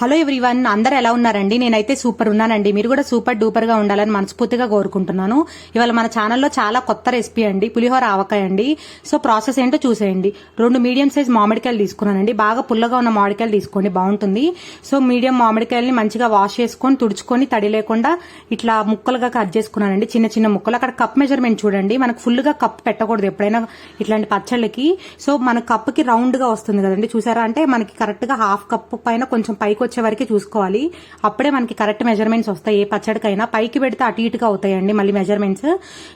Hello everyone, అందరు ఎలా ఉన్నారండి? నేనైతే సూపర్ ఉన్నానండి. మీరు కూడా సూపర్ డూపర్ గా ఉండాలని మనస్ఫూర్తిగా కోరుకుంటున్నాను. ఇవాళ మన ఛానల్లో చాలా కొత్త రెసిపీ అండి, పులిహోర ఆవకాయ అండి. సో ప్రాసెస్ ఏంటో చూసేయండి. 2 మీడియం సైజ్ మామిడికాయలు తీసుకున్నానండి. బాగా పుల్లగా ఉన్న మామిడికాయలు తీసుకోండి, బాగుంటుంది. సో మీడియం మామిడికాయలని మంచిగా వాష్ చేసుకొని తుడుచుకొని తడి లేకుండా ఇట్లా ముక్కలుగా కట్ చేసుకున్నానండి, చిన్న చిన్న ముక్కలు. అక్కడ కప్ మెజర్మెంట్ చూడండి, మనకు ఫుల్ గా కప్ పెట్టకూడదు ఎప్పుడైనా ఇట్లాంటి పచ్చళ్ళకి. సో మన కప్కి రౌండ్ గా వస్తుంది కదండి, చూసారా? అంటే మనకి కరెక్ట్ గా హాఫ్ కప్ పైన కొంచెం పైకి వచ్చే వరకు చూసుకోవాలి. అప్పుడే మనకి కరెక్ట్ మెజర్మెంట్స్ వస్తాయి. ఏ పచ్చడికైనా పైకి పెడితే అటు ఇటుగా అవుతాయండి మళ్ళీ మెజర్మెంట్స్.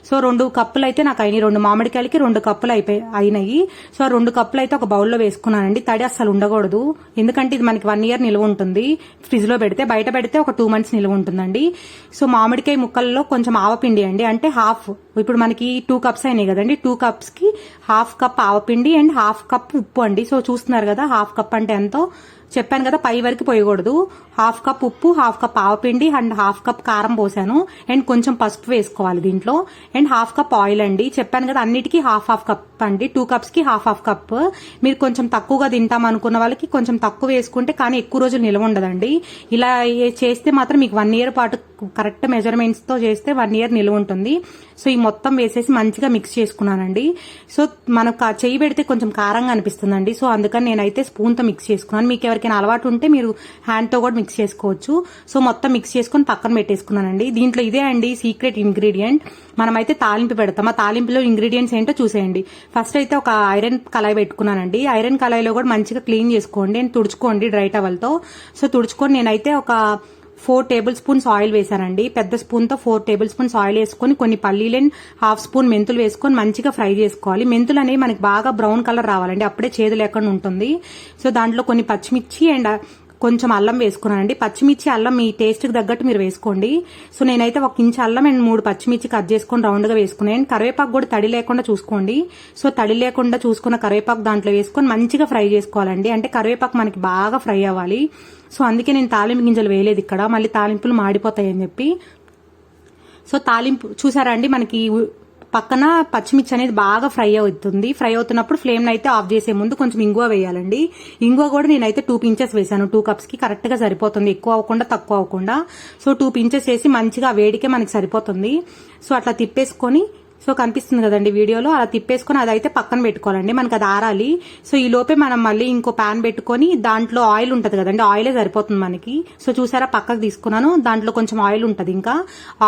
సో 2 కప్పులు అయితే నాకు అయినాయి. 2 మామిడికాయలకి 2 కప్పులు అయినాయి. సో 2 కప్పులు అయితే ఒక బౌల్లో వేసుకున్నానండి. తడి అస్సలు ఉండకూడదు, ఎందుకంటే ఇది మనకి 1 year నిల్వ ఉంటుంది. ఫ్రిడ్జ్ లో పెడితే, బయట పెడితే ఒక 2 months నిల్వ ఉంటుందండి. సో మామిడికాయ ముక్కల్లో కొంచెం ఆవపిండి అండి, అంటే హాఫ్. ఇప్పుడు మనకి 2 cups అయినాయి కదండి, 2 cups కి హాఫ్ కప్ ఆవపిండి అండ్ హాఫ్ కప్ ఉప్పు అండి. సో చూస్తున్నారు కదా, హాఫ్ కప్ అంటే ఎంతో చెప్పాను కదా, పై వరకు పోయకూడదు. హాఫ్ కప్ ఉప్పు, హాఫ్ కప్ ఆవపిండి అండ్ హాఫ్ కప్ కారం పోసాను. అండ్ కొంచెం పసుపు వేసుకోవాలి దీంట్లో. అండ్ హాఫ్ కప్ ఆయిల్ అండి. చెప్పాను కదా, అన్నిటికీ హాఫ్ హాఫ్ కప్ అండి. 2 cups కి హాఫ్ హాఫ్ కప్. మీరు కొంచెం తక్కువగా తింటాం అనుకున్న వాళ్ళకి కొంచెం తక్కువ వేసుకుంటే, కానీ ఎక్కువ రోజులు నిల్వ ఉండదండి. ఇలా చేస్తే మాత్రం మీకు 1 year పాటు కరెక్ట్ మెజర్మెంట్స్ తో చేస్తే 1 year నిల్వ ఉంటుంది. సో ఈ మొత్తం వేసేసి మంచిగా మిక్స్ చేసుకున్నానండి. సో మనకు చెయ్యి పెడితే కొంచెం కారంగా అనిపిస్తుందండి. సో అందుకని నేనైతే స్పూన్ తో మిక్స్ చేసుకున్నాను. మీకు ఎవరికైనా అలవాటు ఉంటే మీరు హ్యాండ్ తో కూడా మిక్స్ చేసుకోవచ్చు. సో మొత్తం మిక్స్ చేసుకుని పక్కన పెట్టేసుకున్నానండి. దీంట్లో ఇదే అండి సీక్రెట్ ఇంగ్రీడియంట్. మనమైతే తాలింపు పెడతాం. ఆ తాలింపులో ఇంగ్రీడియంట్స్ ఏంటో చూసేయండి. ఫస్ట్ అయితే ఒక ఐరన్ కళాయి పెట్టుకున్నానండి. ఐరన్ కళాయిలో కూడా మంచిగా క్లీన్ చేసుకోండి అండ్ తుడుచుకోండి డ్రై టవల్తో. సో తుడుచుకొని నేనైతే ఒక 4 tablespoons ఆయిల్ వేసానండి. పెద్ద స్పూన్ తో 4 tablespoons ఆయిల్ వేసుకొని కొన్ని పల్లీలు అండ్ హాఫ్ స్పూన్ మెంతులు వేసుకొని మంచిగా ఫ్రై చేసుకోవాలి. మెంతులు అనేవి మనకి బాగా బ్రౌన్ కలర్ రావాలండి, అప్పుడే చేదు లేకుండా ఉంటుంది. సో దాంట్లో కొన్ని పచ్చిమిర్చి అండ్ కొంచెం అల్లం వేసుకున్నానండి. పచ్చిమిర్చి అల్లం మీ టేస్ట్ కి తగ్గట్టు మీరు వేసుకోండి. సో నేనైతే 1 inch అల్లం అండ్ 3 పచ్చిమిర్చి కట్ చేసుకొని రౌండ్ గా వేసుకున్నాను. కరివేపాకు కూడా తడి లేకుండా చూసుకోండి. సో తడి లేకుండా చూసుకున్న కరివేపాకు దాంట్లో వేసుకొని మంచిగా ఫ్రై చేసుకోవాలండి. అంటే కరివేపాకు మనకి బాగా ఫ్రై అవ్వాలి. సో అందుకే నేను తాలింపు గింజలు వేయలేదు ఇక్కడ, మళ్ళీ తాలింపులు మాడిపోతాయని చెప్పి. సో తాలింపు చూసారా అండి, మనకి పక్కన పచ్చిమిర్చి అనేది బాగా ఫ్రై అవుతుంది. ఫ్రై అవుతున్నప్పుడు ఫ్లేమ్ అయితే ఆఫ్ చేసే ముందు కొంచెం ఇంగువ వేయాలండి. ఇంగువ కూడా నేనైతే 2 pinches వేసాను. 2 cups కి కరెక్ట్ గా సరిపోతుంది, ఎక్కువ అవ్వకుండా తక్కువ అవ్వకుండా. సో 2 pinches వేసి మంచిగా వేడికే మనకి సరిపోతుంది. సో అట్లా తిప్పేసుకొని, సో కనిపిస్తుంది కదండి వీడియోలో, అలా తిప్పేసుకొని అదైతే పక్కన పెట్టుకోవాలండి. మనకి అది ఆరాలి. సో ఈ లోపే మనం మళ్ళీ ఇంకో ప్యాన్ పెట్టుకొని దాంట్లో ఆయిల్ ఉంటది కదండి, ఆయిలే సరిపోతుంది మనకి. సో చూసారా, పక్కకు తీసుకున్నాను. దాంట్లో కొంచెం ఆయిల్ ఉంటది. ఇంకా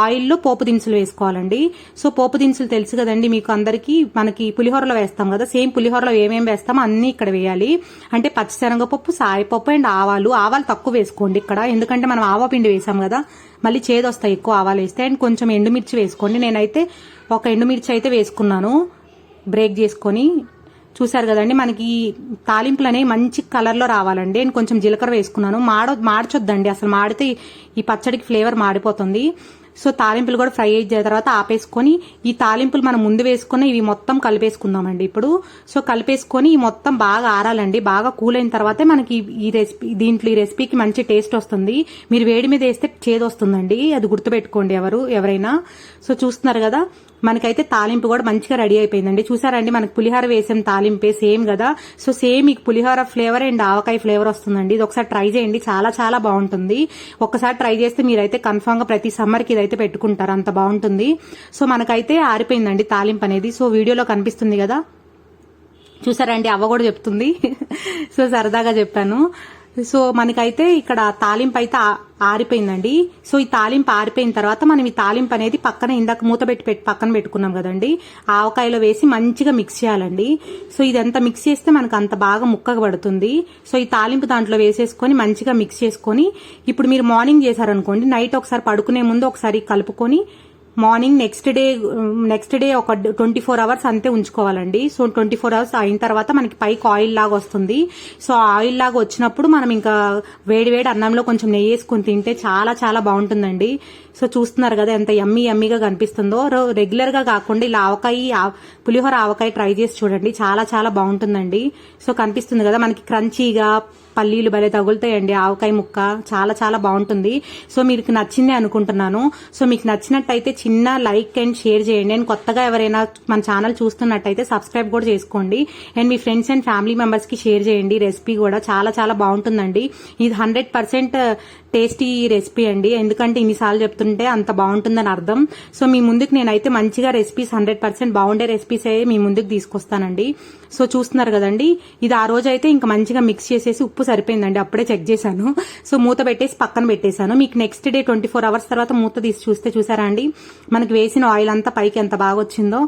ఆయిల్లో పోపు దినుసులు వేసుకోవాలండి. సో పోపు దినుసులు తెలుసు కదండి మీకు అందరికి, మనకి పులిహోరలో వేస్తాం కదా, సేమ్ పులిహోరలో ఏమేమి వేస్తామో అన్ని ఇక్కడ వేయాలి. అంటే పచ్చిశనగపప్పు, సాయపప్పు అండ్ ఆవాలు. ఆవాలు తక్కువ వేసుకోండి ఇక్కడ, ఎందుకంటే మనం ఆవపిండి వేసాం కదా, మళ్ళీ చేదు వస్తాయి ఎక్కువ ఆవాలు వేస్తే. అండ్ కొంచెం ఎండుమిర్చి వేసుకోండి. నేనైతే ఒక ఎండుమిర్చి అయితే వేసుకున్నాను బ్రేక్ చేసుకొని. చూసారు కదండి, మనకి తాలింపులు అనేవి మంచి కలర్లో రావాలండి. నేను కొంచెం జీలకర్ర వేసుకున్నాను. మాడచొద్దండి, అసలు మాడితే ఈ పచ్చడికి ఫ్లేవర్ మాడిపోతుంది. సో తాలింపులు కూడా ఫ్రై అయిన తర్వాత ఆపేసుకొని ఈ తాలింపులు మనం ముందు వేసుకుని ఇవి మొత్తం కలిపేసుకుందామండి ఇప్పుడు. సో కలిపేసుకొని ఈ మొత్తం బాగా ఆరాలండి. బాగా కూల్ అయిన తర్వాతే మనకి ఈ రెసిపీ ఈ రెసిపీకి మంచి టేస్ట్ వస్తుంది. మీరు వేడి మీద వేస్తే చేదు వస్తుందండి, అది గుర్తుపెట్టుకోండి ఎవరైనా. సో చూస్తున్నారు కదా, మనకైతే తాలింపు కూడా మంచిగా రెడీ అయిపోయిందండి. చూసారండి, మనకి పులిహోర వేసాం తాలింపే సేమ్ కదా. సో సేమ్ మీకు పులిహోర ఫ్లేవర్ అండ్ ఆవకాయ ఫ్లేవర్ వస్తుందండి. ఇది ఒకసారి ట్రై చేయండి, చాలా చాలా బాగుంటుంది. ఒక్కసారి ట్రై చేస్తే మీరైతే కన్ఫామ్ గా ప్రతి సమ్మర్ కి ఇదైతే పెట్టుకుంటారు, అంత బాగుంటుంది. సో మనకైతే ఆరిపోయిందండి తాలింపు అనేది. సో వీడియోలో కనిపిస్తుంది కదా, చూసారండి, అవ్వ కూడా చెప్తుంది. సో సరదాగా చెప్పాను. సో మనకైతే ఇక్కడ తాలింపు అయితే ఆరిపోయిందండి. సో ఈ తాలింపు ఆరిపోయిన తర్వాత మనం ఈ తాలింపు అనేది పక్కన ఇందాక మూత పెట్టి పక్కన పెట్టుకున్నాం కదండి, ఆవకాయలో వేసి మంచిగా మిక్స్ చేయాలండి. సో ఇదంతా మిక్స్ చేస్తే మనకు అంత బాగా ముక్కగా పడుతుంది. సో ఈ తాలింపు దాంట్లో వేసేసుకొని మంచిగా మిక్స్ చేసుకొని, ఇప్పుడు మీరు మార్నింగ్ చేశారనుకోండి, నైట్ ఒకసారి పడుకునే ముందు ఒకసారి కలుపుకొని మార్నింగ్ నెక్స్ట్ డే ఒక 24 hours అంతే ఉంచుకోవాలండి. సో 24 hours అయిన తర్వాత మనకి పైకి ఆయిల్ లాగా వస్తుంది. సో ఆయిల్ లాగా వచ్చినప్పుడు మనం ఇంకా వేడి అన్నంలో కొంచెం నెయ్యి వేసుకొని తింటే చాలా చాలా బాగుంటుందండి. సో చూస్తున్నారు కదా ఎంత యమ్మీగా కనిపిస్తుందో. రెగ్యులర్ గా కాకుండా ఇలా పులిహోర ఆవకాయ ట్రై చేసి చూడండి, చాలా చాలా బాగుంటుందండి. సో కనిపిస్తుంది కదా మనకి క్రంచీగా పల్లీలు భలే తగులుతాయండి, ఆవకాయ ముక్క చాలా చాలా బాగుంటుంది. సో మీకు నచ్చింది అనుకుంటున్నాను. సో మీకు నచ్చినట్టయితే చిన్న లైక్ అండ్ షేర్ చేయండి. అండ్ కొత్తగా ఎవరైనా మన ఛానల్ చూస్తున్నట్టయితే సబ్స్క్రైబ్ కూడా చేసుకోండి. And me friends and family members కి షేర్ చేయండి. రెసిపీ కూడా చాలా చాలా బాగుంటుందండి. ఇది 100% టేస్టీ రెసిపీ అండి, ఎందుకంటే ఇన్నిసార్లు చెప్తుంటే అంత బాగుంటుందని అర్థం. సో మీ ముందుకు నేనైతే మంచిగా రెసిపీస్ 100% బాగుండే రెసిపీస్ మీ ముందుకు తీసుకొస్తానండి. సో చూస్తున్నారు కదండి, ఇది ఆ రోజు అయితే ఇంకా మంచిగా మిక్స్ చేసేసి ఉప్పు సరిపోయిందండి, అప్పుడే చెక్ చేశాను. సో మూత పెట్టేసి పక్కన పెట్టేశాను. మీకు నెక్స్ట్ డే 24 hours తర్వాత మూత తీసి చూస్తే చూసారా అండి, మనకి వేసిన ఆయిల్ అంతా పైకి ఎంత బాగా వచ్చిందో.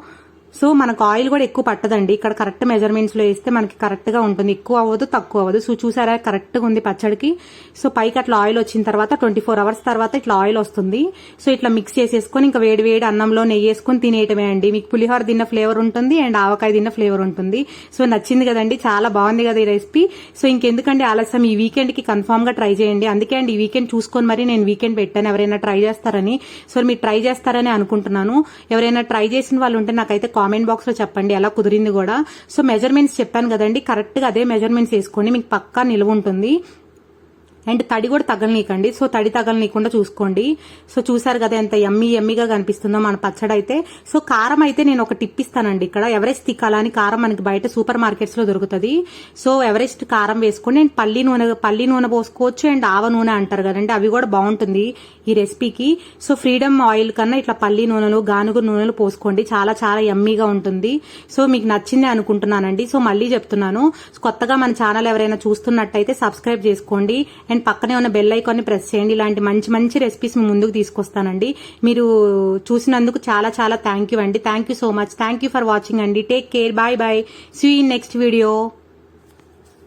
సో మనకు ఆయిల్ కూడా ఎక్కువ పట్టదండి, ఇక్కడ కరెక్ట్ మెజర్మెంట్స్ లో వేస్తే మనకి కరెక్ట్ గా ఉంటుంది, ఎక్కువ అవ్వదు తక్కువ అవ్వదు. సో చూసారా కరెక్ట్ గా ఉంది పచ్చడికి. సో పైకి అట్లా ఆయిల్ వచ్చిన తర్వాత 24 hours తర్వాత ఇట్లా ఆయిల్ వస్తుంది. సో ఇట్లా మిక్స్ చేసేసుకొని ఇంకా వేడి వేడి అన్నంలో నెయ్యి వేసుకొని తినేయటమే అండి. మీకు పులిహోర తిన్న ఫ్లేవర్ ఉంటుంది అండ్ ఆవకాయ తిన్న ఫ్లేవర్ ఉంటుంది. సో నచ్చింది కదండి, చాలా బాగుంది కదా ఈ రెసిపీ. సో ఇంకెందుకండి ఆలస్యం, ఈ వీకెండ్ కి కన్ఫామ్ గా ట్రై చేయండి. అందుకే అండి ఈ వీకెండ్ చూసుకొని మరి నేను వీకెండ్ పెట్టాను, ఎవరైనా ట్రై చేస్తారని. సో మీరు ట్రై చేస్తారని అనుకుంటున్నాను. ఎవరైనా ట్రై చేసిన వాళ్ళు ఉంటే నాకైతే కామెంట్ బాక్స్ లో చెప్పండి ఎలా కుదిరింది కూడా. సో మెజర్మెంట్స్ చెప్పాను కదండి, కరెక్ట్ గా అదే మెజర్మెంట్స్ వేసుకోండి, మీకు పక్కా నిలువ ఉంటుంది. అండ్ తడి కూడా తగలనీకండి, సో తడి తగలనీయకుండా చూసుకోండి. సో చూసారు కదా ఎంత ఎమ్మీగా కనిపిస్తుందో మన పచ్చడి అయితే. సో కారం అయితే నేను ఒక టిప్ ఇస్తానండి, ఇక్కడ ఎవరెస్ట్ తిక్కాలని కారం మనకి బయట సూపర్ మార్కెట్స్ లో దొరుకుతుంది. సో ఎవరెస్ట్ కారం వేసుకోండి. అండ్ పల్లి నూనె పోసుకోవచ్చు అండ్ ఆవ నూనె అంటారు కదండి, అవి కూడా బాగుంటుంది ఈ రెసిపీకి. సో ఫ్రీడమ్ ఆయిల్ కన్నా ఇట్లా పల్లి నూనెలు గానుగు నూనెలు పోసుకోండి, చాలా చాలా ఎమ్మీగా ఉంటుంది. సో మీకు నచ్చింది అనుకుంటున్నానండి. సో మళ్ళీ చెప్తున్నాను, కొత్తగా మన ఛానల్ ఎవరైనా చూస్తున్నట్టయితే సబ్స్క్రైబ్ చేసుకోండి అండ్ పక్కనే ఉన్న బెల్ ఐకాన్ ని ప్రెస్ చేయండి. ఇలాంటి మంచి మంచి రెసిపీస్ మీ ముందుకు తీసుకొస్తానండి. మీరు చూసినందుకు చాలా చాలా థ్యాంక్ యూ అండి. Thank you so much. Thank you for watching అండి. Take care. Bye bye. See you in next video.